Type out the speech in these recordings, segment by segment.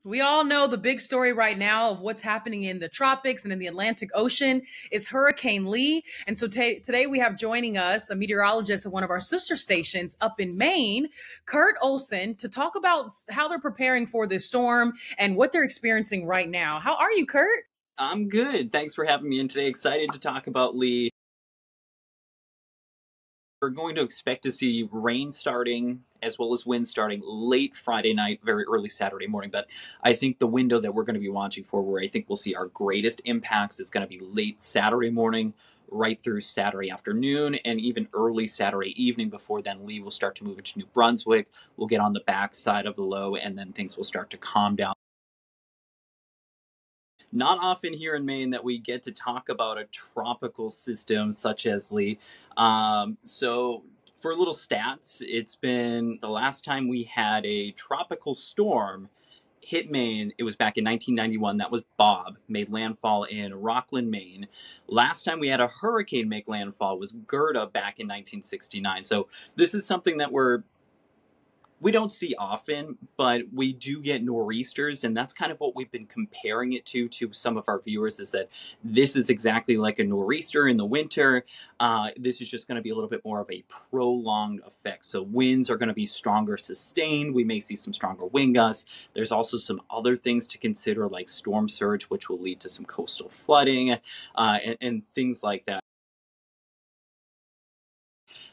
We all know the big story right now of what's happening in the tropics and in the Atlantic Ocean is Hurricane Lee. And so today we have joining us a meteorologist at one of our sister stations up in Maine, Curt Olson, to talk about how they're preparing for this storm and what they're experiencing right now. How are you, Curt? I'm good. Thanks for having me in today. Excited to talk about Lee. We're going to expect to see rain starting as well as wind starting late Friday night, very early Saturday morning. But I think the window that we're going to be watching for, where I think we'll see our greatest impacts, is going to be late Saturday morning, right through Saturday afternoon, and even early Saturday evening. Before then, Lee will start to move into New Brunswick. We'll get on the backside of the low, and then things will start to calm down. Not often here in Maine that we get to talk about a tropical system such as Lee. So, for little stats, it's been the last time we had a tropical storm hit Maine. It was back in 1991. That was Bob, made landfall in Rockland, Maine. Last time we had a hurricane make landfall was Gerda back in 1969. So, this is something that we don't see often, but we do get nor'easters, and that's kind of what we've been comparing it to some of our viewers, is that this is exactly like a nor'easter in the winter. This is just going to be a little bit more of a prolonged effect. So winds are going to be stronger sustained. We may see some stronger wind gusts. There's also some other things to consider, like storm surge, which will lead to some coastal flooding and things like that.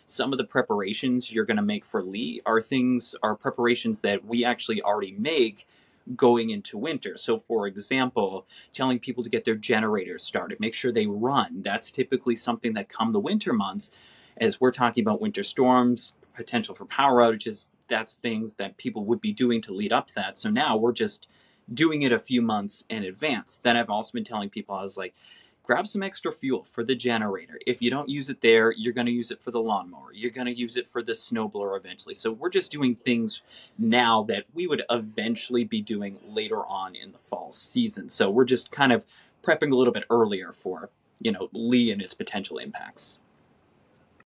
Some of the preparations you're going to make for Lee are preparations that we actually already make going into winter. So, for example, telling people to get their generators started, make sure they run. That's typically something that come the winter months, as we're talking about winter storms, potential for power outages. That's things that people would be doing to lead up to that. So now we're just doing it a few months in advance. Then I've also been telling people, I was like, grab some extra fuel for the generator. If you don't use it there, you're going to use it for the lawnmower. You're going to use it for the snowblower eventually. So we're just doing things now that we would eventually be doing later on in the fall season. So we're just kind of prepping a little bit earlier for, Lee and its potential impacts.